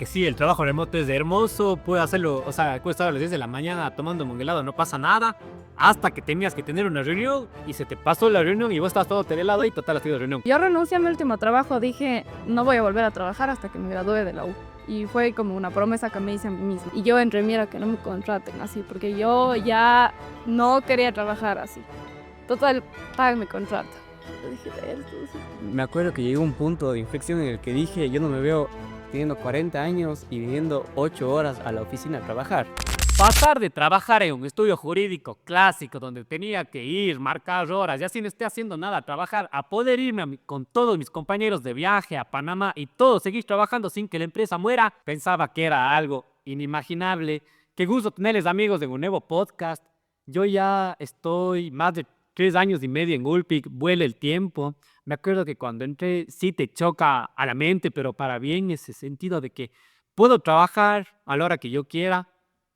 Que sí, el trabajo remoto es hermoso, puedo hacerlo, o sea, puedo estar a las 10 de la mañana tomando un helado, no pasa nada, hasta que tenías que tener una reunión y se te pasó la reunión y vos estabas todo helado y total has tenido reunión. Yo renuncié a mi último trabajo, dije, no voy a volver a trabajar hasta que me gradúe de la U. Y fue como una promesa que me hice a mí misma. Y yo entré, mira, que no me contraten así, porque yo ya no quería trabajar así. Total, págame contrato. Yo dije, esto sí. Me acuerdo que llegó un punto de inflexión en el que dije, yo no me veo teniendo 40 años y viniendo 8 horas a la oficina a trabajar. Pasar de trabajar en un estudio jurídico clásico donde tenía que ir, marcar horas, ya sin esté haciendo nada, a trabajar, a poder irme con todos mis compañeros de viaje a Panamá y todo, seguir trabajando sin que la empresa muera, pensaba que era algo inimaginable. Qué gusto tenerles amigos en un nuevo podcast. Yo ya estoy más de 3 años y medio en Ulpic, vuela el tiempo. Me acuerdo que cuando entré sí te choca a la mente, pero para bien ese sentido de que puedo trabajar a la hora que yo quiera,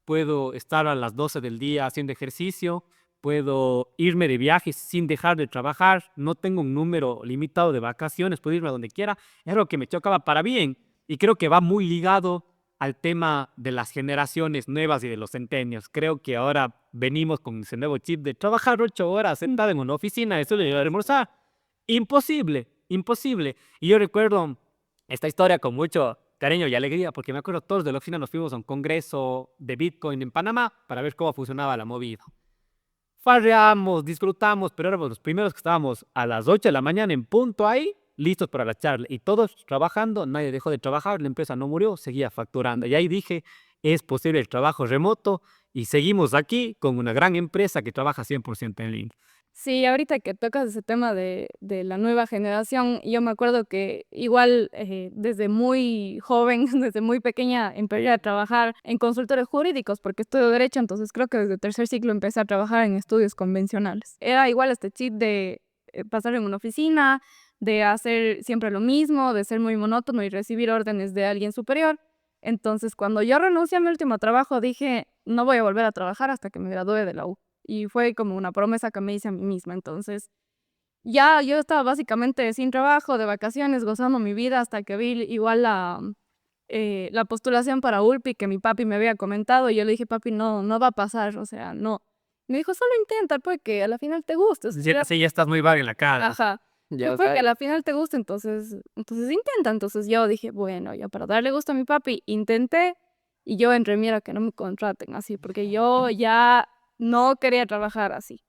puedo estar a las 12 del día haciendo ejercicio, puedo irme de viaje sin dejar de trabajar, no tengo un número limitado de vacaciones, puedo irme a donde quiera. Es algo que me chocaba para bien y creo que va muy ligado al tema de las generaciones nuevas y de los centenios. Creo que ahora venimos con ese nuevo chip de trabajar 8 horas sentado en una oficina, eso de almorzar. Imposible, imposible. Y yo recuerdo esta historia con mucho cariño y alegría, porque me acuerdo todos de la oficina nos fuimos a un congreso de Bitcoin en Panamá para ver cómo funcionaba la movida. Farreamos, disfrutamos, pero éramos los primeros que estábamos a las 8 de la mañana en punto ahí, listos para la charla. Y todos trabajando, nadie dejó de trabajar, la empresa no murió, seguía facturando. Y ahí dije, es posible el trabajo remoto y seguimos aquí con una gran empresa que trabaja 100% en línea. Sí, ahorita que tocas ese tema de la nueva generación, yo me acuerdo que igual desde muy joven, desde muy pequeña, empecé a trabajar en consultores jurídicos porque estudio Derecho, entonces creo que desde tercer ciclo empecé a trabajar en estudios convencionales. Era igual este chip de pasar en una oficina, de hacer siempre lo mismo, de ser muy monótono y recibir órdenes de alguien superior. Entonces, cuando yo renuncié a mi último trabajo, dije, no voy a volver a trabajar hasta que me gradúe de la U. Y fue como una promesa que me hice a mí misma. Entonces, ya yo estaba básicamente sin trabajo, de vacaciones, gozando mi vida hasta que vi igual la postulación para ULPI que mi papi me había comentado. Y yo le dije, papi, no, no va a pasar, o sea, no. Me dijo, solo intenta, pues que a la final te guste. O sea, Sí, ya estás muy vaga en la cara. ajá. Ya, o Fue que sea, a la final te gusta, entonces intenta. Entonces yo dije, bueno, ya para darle gusto a mi papi, intenté y yo entré, mira, que no me contraten así, porque yo ya no quería trabajar así.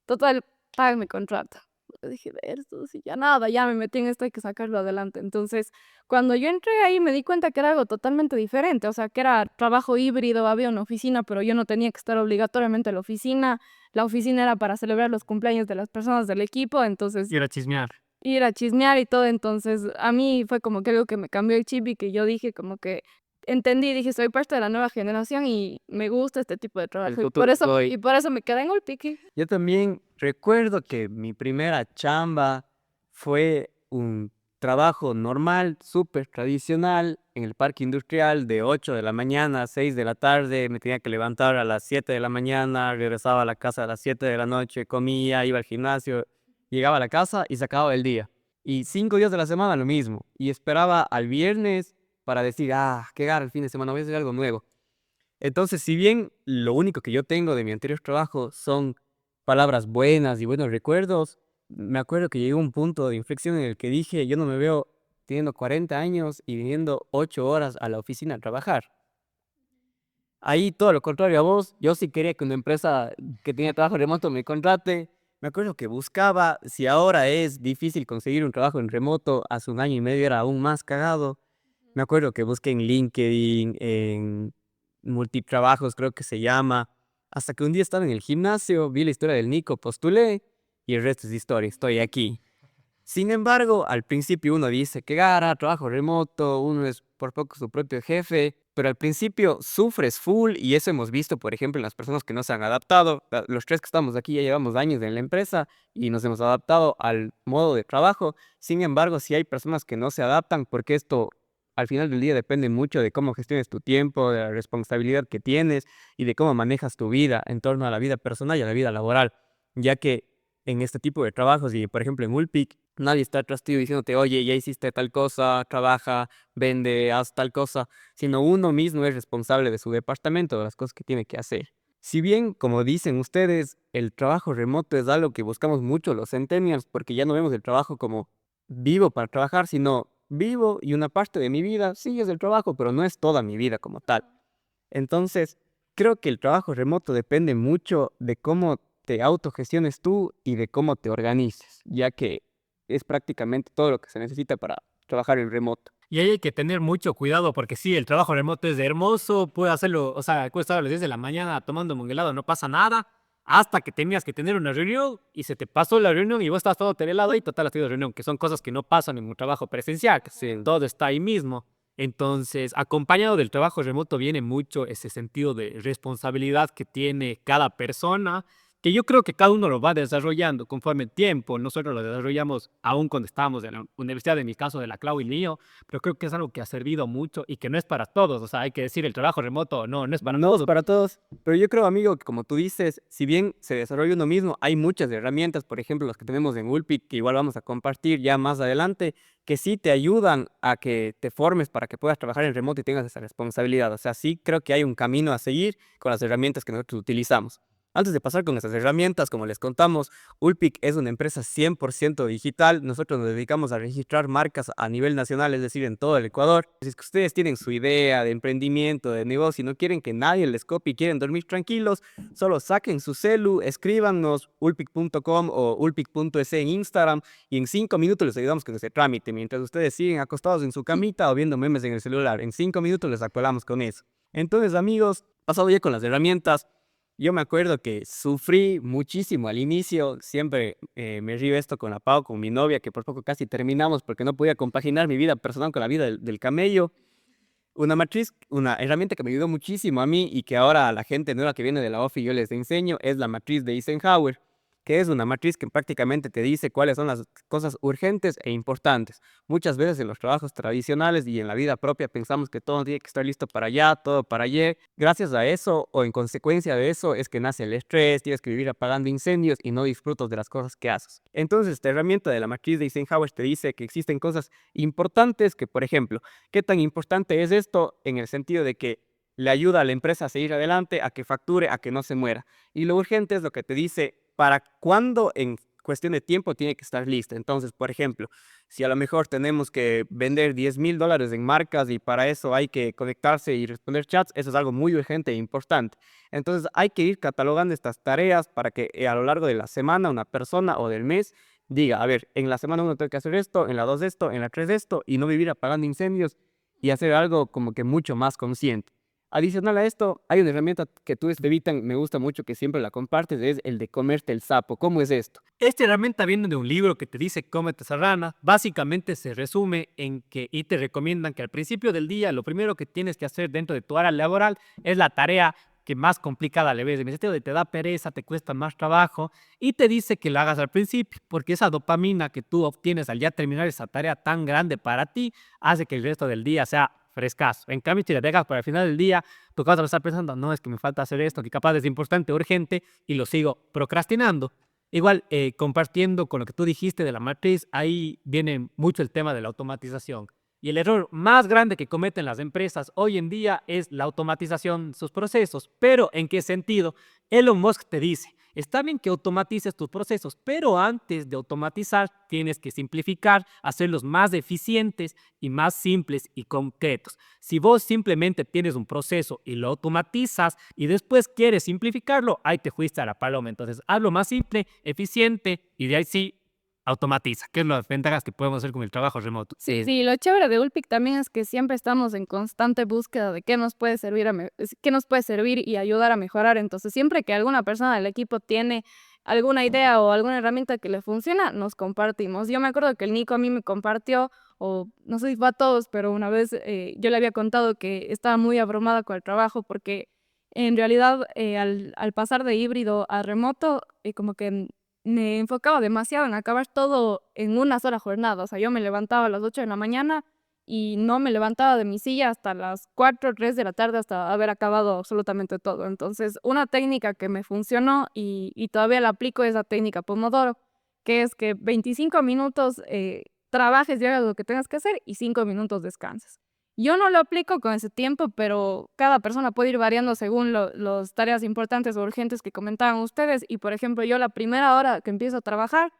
Total, págame contrato. Yo dije, de esto, sí, ya nada, ya me metí en esto, hay que sacarlo adelante. Entonces, cuando yo entré ahí me di cuenta que era algo totalmente diferente, o sea, que era trabajo híbrido, había una oficina, pero yo no tenía que estar obligatoriamente en la oficina era para celebrar los cumpleaños de las personas del equipo, entonces Ir a chismear. ir a chismear y todo, entonces a mí fue como que algo que me cambió el chip y que yo dije como que entendí, dije, soy parte de la nueva generación y me gusta este tipo de el trabajo futuro es y hoy. por eso me quedé en Ulpiqui. Yo también recuerdo que mi primera chamba fue un trabajo normal, súper tradicional, en el parque industrial de 8 de la mañana a 6 de la tarde. Me tenía que levantar a las 7 de la mañana, regresaba a la casa a las 7 de la noche, comía, iba al gimnasio, llegaba a la casa y se acababa el día. Y 5 días de la semana lo mismo. Y esperaba al viernes para decir, qué gana el fin de semana, voy a hacer algo nuevo. Entonces, si bien lo único que yo tengo de mi anterior trabajo son palabras buenas y buenos recuerdos, me acuerdo que llegó un punto de inflexión en el que dije, yo no me veo teniendo 40 años y viniendo 8 horas a la oficina a trabajar. Ahí todo lo contrario a vos, yo sí quería que una empresa que tenía trabajo remoto me contrate. Me acuerdo que buscaba, si ahora es difícil conseguir un trabajo en remoto, hace un año y medio era aún más cagado. Me acuerdo que busqué en LinkedIn, en Multitrabajos creo que se llama, hasta que un día estaba en el gimnasio, vi la historia del Nico, postulé y el resto es historia, estoy aquí. Sin embargo, al principio uno dice que gara, trabajo remoto, uno es por poco su propio jefe, pero al principio sufres full y eso hemos visto, por ejemplo, en las personas que no se han adaptado. Los tres que estamos aquí ya llevamos años en la empresa y nos hemos adaptado al modo de trabajo. Sin embargo, sí hay personas que no se adaptan porque esto al final del día depende mucho de cómo gestiones tu tiempo, de la responsabilidad que tienes y de cómo manejas tu vida en torno a la vida personal y a la vida laboral, ya que en este tipo de trabajos y por ejemplo en Ulpic Nadie está atrás tuyo diciéndote, oye, ya hiciste tal cosa, trabaja, vende, haz tal cosa, sino uno mismo es responsable de su departamento, de las cosas que tiene que hacer. Si bien, como dicen ustedes, el trabajo remoto es algo que buscamos mucho los centennials, porque ya no vemos el trabajo como vivo para trabajar, sino vivo y una parte de mi vida sí es el trabajo, pero no es toda mi vida como tal. Entonces, creo que el trabajo remoto depende mucho de cómo te autogestiones tú y de cómo te organices, ya que es prácticamente todo lo que se necesita para trabajar en remoto. Y ahí hay que tener mucho cuidado porque sí, el trabajo remoto es hermoso, puede hacerlo, o sea, puedes estar a las 10 de la mañana tomando un helado, no pasa nada, hasta que tenías que tener una reunión y se te pasó la reunión y vos estás todo helado y total has tenido reunión, que son cosas que no pasan en un trabajo presencial, que todo está ahí mismo. Entonces, acompañado del trabajo remoto viene mucho ese sentido de responsabilidad que tiene cada persona, que yo creo que cada uno lo va desarrollando conforme el tiempo. Nosotros lo desarrollamos aún cuando estábamos en la universidad, en mi caso de la Clau y mío, pero creo que es algo que ha servido mucho y que no es para todos. O sea, hay que decir, el trabajo remoto no es para No es todos. para todos, pero yo creo, amigo, que como tú dices, si bien se desarrolla uno mismo, hay muchas herramientas, por ejemplo, las que tenemos en Ulpic, que igual vamos a compartir ya más adelante, que sí te ayudan a que te formes para que puedas trabajar en remoto y tengas esa responsabilidad. O sea, sí creo que hay un camino a seguir con las herramientas que nosotros utilizamos. Antes de pasar con esas herramientas, como les contamos, Ulpic es una empresa 100% digital. Nosotros nos dedicamos a registrar marcas a nivel nacional, es decir, en todo el Ecuador. Si es que ustedes tienen su idea de emprendimiento, de negocio y no quieren que nadie les copie y quieren dormir tranquilos, solo saquen su celu, escríbanos ulpic.com o ulpic.es en Instagram y en 5 minutos les ayudamos con ese trámite. Mientras ustedes siguen acostados en su camita o viendo memes en el celular, en 5 minutos les acordamos con eso. Entonces, amigos, pasado ya con las herramientas. Yo me acuerdo que sufrí muchísimo al inicio, siempre me río esto con la Pau, con mi novia, que por poco casi terminamos porque no podía compaginar mi vida personal con la vida del camello. Una matriz, una herramienta que me ayudó muchísimo a mí y que ahora a la gente nueva que viene de la OFI yo les enseño es la matriz de Eisenhower, que es una matriz que prácticamente te dice cuáles son las cosas urgentes e importantes. Muchas veces en los trabajos tradicionales y en la vida propia pensamos que todo tiene que estar listo para allá, todo para ayer. Gracias a eso o en consecuencia de eso es que nace el estrés, tienes que vivir apagando incendios y no disfrutas de las cosas que haces. Entonces, esta herramienta de la matriz de Eisenhower te dice que existen cosas importantes que, por ejemplo, ¿qué tan importante es esto? En el sentido de que le ayuda a la empresa a seguir adelante, a que facture, a que no se muera. Y lo urgente es lo que te dice para cuándo en cuestión de tiempo tiene que estar lista. Entonces, por ejemplo, si a lo mejor tenemos que vender $10,000 en marcas y para eso hay que conectarse y responder chats, eso es algo muy urgente e importante. Entonces, hay que ir catalogando estas tareas para que a lo largo de la semana una persona o del mes diga, a ver, en la semana 1 tengo que hacer esto, en la 2 esto, en la 3 esto, y no vivir apagando incendios y hacer algo como que mucho más consciente. Adicional a esto, hay una herramienta que tú, Estevitan, me gusta mucho que siempre la compartes, es el de comerte el sapo. ¿Cómo es esto? Esta herramienta viene de un libro que te dice cómete esa rana. Básicamente se resume en que, y te recomiendan que al principio del día lo primero que tienes que hacer dentro de tu área laboral es la tarea que más complicada le ves, en el sentido de te da pereza, te cuesta más trabajo y te dice que lo hagas al principio, porque esa dopamina que tú obtienes al ya terminar esa tarea tan grande para ti hace que el resto del día sea frescazo. En cambio, si le dejas para el final del día, tu casa va a estar pensando, no, es que me falta hacer esto, que capaz es importante, urgente, y lo sigo procrastinando. Igual, compartiendo con lo que tú dijiste de la matriz, ahí viene mucho el tema de la automatización. Y el error más grande que cometen las empresas hoy en día es la automatización de sus procesos. Pero, ¿en qué sentido? Elon Musk te dice, está bien que automatices tus procesos, pero antes de automatizar tienes que simplificar, hacerlos más eficientes y más simples y concretos. Si vos simplemente tienes un proceso y lo automatizas y después quieres simplificarlo, ahí te fuiste a la paloma. Entonces, hazlo más simple, eficiente y de ahí sí automatiza, que es las ventajas que podemos hacer con el trabajo remoto. Sí, lo chévere de Ulpic también es que siempre estamos en constante búsqueda de qué nos puede servir, qué nos puede servir y ayudar a mejorar. Entonces, siempre que alguna persona del equipo tiene alguna idea o alguna herramienta que le funciona, nos compartimos. Yo me acuerdo que el Nico a mí me compartió, o no sé si fue a todos, pero una vez yo le había contado que estaba muy abrumada con el trabajo porque en realidad al pasar de híbrido a remoto, como que me enfocaba demasiado en acabar todo en una sola jornada. O sea, yo me levantaba a las 8 de la mañana y no me levantaba de mi silla hasta las 4 o 3 de la tarde hasta haber acabado absolutamente todo. Entonces, una técnica que me funcionó y todavía la aplico es la técnica Pomodoro, que es que 25 minutos trabajes y hagas lo que tengas que hacer y 5 minutos descanses. Yo no lo aplico con ese tiempo, pero cada persona puede ir variando según las tareas importantes o urgentes que comentaban ustedes. Y por ejemplo, yo la primera hora que empiezo a trabajar,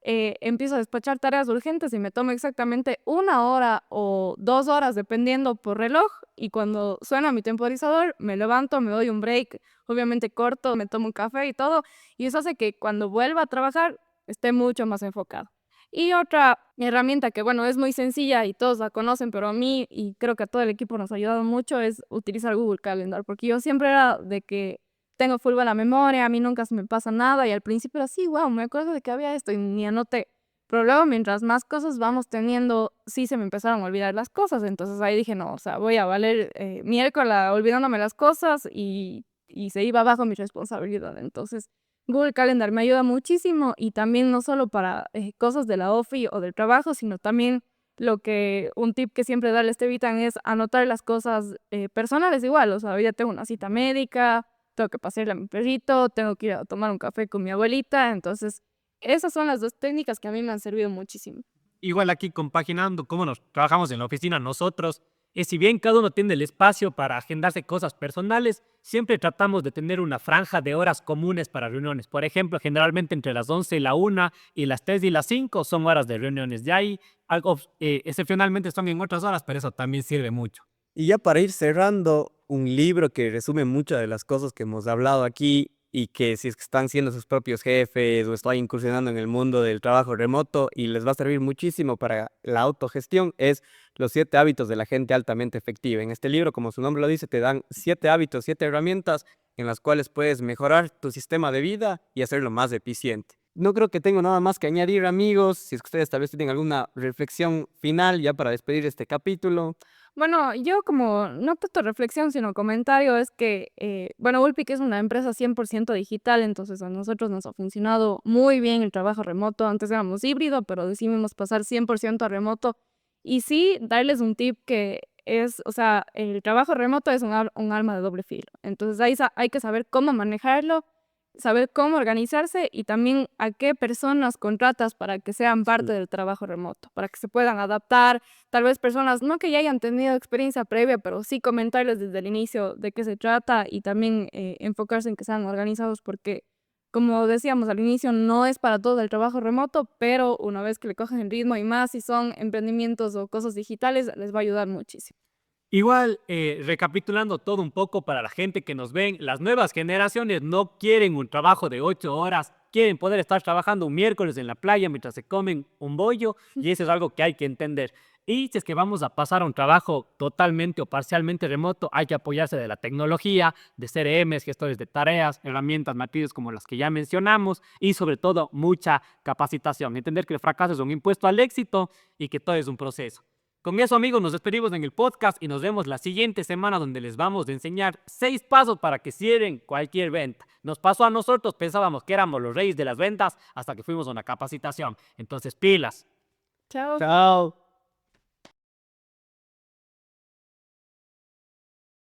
empiezo a despachar tareas urgentes y me tomo exactamente 1 hora o 2 horas, dependiendo por reloj. Y cuando suena mi temporizador, me levanto, me doy un break, obviamente corto, me tomo un café y todo. Y eso hace que cuando vuelva a trabajar esté mucho más enfocado. Y otra herramienta que, bueno, es muy sencilla y todos la conocen, pero a mí y creo que a todo el equipo nos ha ayudado mucho es utilizar Google Calendar, porque yo siempre era de que tengo full la memoria, a mí nunca se me pasa nada y al principio era así, wow, me acuerdo de que había esto y ni anoté. Pero luego, mientras más cosas vamos teniendo, sí se me empezaron a olvidar las cosas. Entonces ahí dije, no, o sea, voy a valer miércoles olvidándome las cosas y se iba bajo mi responsabilidad. Entonces, Google Calendar me ayuda muchísimo y también no solo para cosas de la OFI o del trabajo, sino también un tip que siempre darles te evitan es anotar las cosas personales igual. O sea, hoy ya tengo una cita médica, tengo que pasearle a mi perrito, tengo que ir a tomar un café con mi abuelita. Entonces, esas son las dos técnicas que a mí me han servido muchísimo. Igual aquí compaginando cómo nos trabajamos en la oficina nosotros, si bien cada uno tiene el espacio para agendarse cosas personales, siempre tratamos de tener una franja de horas comunes para reuniones. Por ejemplo, generalmente entre las 11 y la 1 y las 3 y las 5 son horas de reuniones. Ya ahí, algo, excepcionalmente son en otras horas, pero eso también sirve mucho. Y ya para ir cerrando, un libro que resume muchas de las cosas que hemos hablado aquí y que si es que están siendo sus propios jefes o están incursionando en el mundo del trabajo remoto y les va a servir muchísimo para la autogestión, es Los 7 hábitos de la gente altamente efectiva. En este libro, como su nombre lo dice, te dan 7 hábitos, 7 herramientas en las cuales puedes mejorar tu sistema de vida y hacerlo más eficiente. No creo que tengo nada más que añadir, amigos. Si es que ustedes tal vez tienen alguna reflexión final ya para despedir este capítulo. Bueno, yo como no tanto reflexión, sino comentario, es que, bueno, Ulpic es una empresa 100% digital, entonces a nosotros nos ha funcionado muy bien el trabajo remoto. Antes éramos híbrido, pero decidimos pasar 100% a remoto. Y sí, darles un tip que es, o sea, el trabajo remoto es un arma de doble filo. Entonces hay que saber cómo manejarlo, saber cómo organizarse y también a qué personas contratas para que sean parte del trabajo remoto, para que se puedan adaptar. Tal vez personas no que ya hayan tenido experiencia previa, pero sí comentarles desde el inicio de qué se trata y también enfocarse en que sean organizados porque, como decíamos al inicio, no es para todo el trabajo remoto, pero una vez que le cogen el ritmo y más si son emprendimientos o cosas digitales, les va a ayudar muchísimo. Igual, recapitulando todo un poco para la gente que nos ven, las nuevas generaciones no quieren un trabajo de 8 horas, quieren poder estar trabajando un miércoles en la playa mientras se comen un bollo y eso es algo que hay que entender. Y si es que vamos a pasar a un trabajo totalmente o parcialmente remoto, hay que apoyarse de la tecnología, de CRMs, gestores de tareas, herramientas, matrices como las que ya mencionamos y sobre todo mucha capacitación. Entender que el fracaso es un impuesto al éxito y que todo es un proceso. Con eso, amigos, nos despedimos en el podcast y nos vemos la siguiente semana donde les vamos a enseñar 6 pasos para que cierren cualquier venta. Nos pasó a nosotros, pensábamos que éramos los reyes de las ventas hasta que fuimos a una capacitación. Entonces, pilas. Chao. Chao.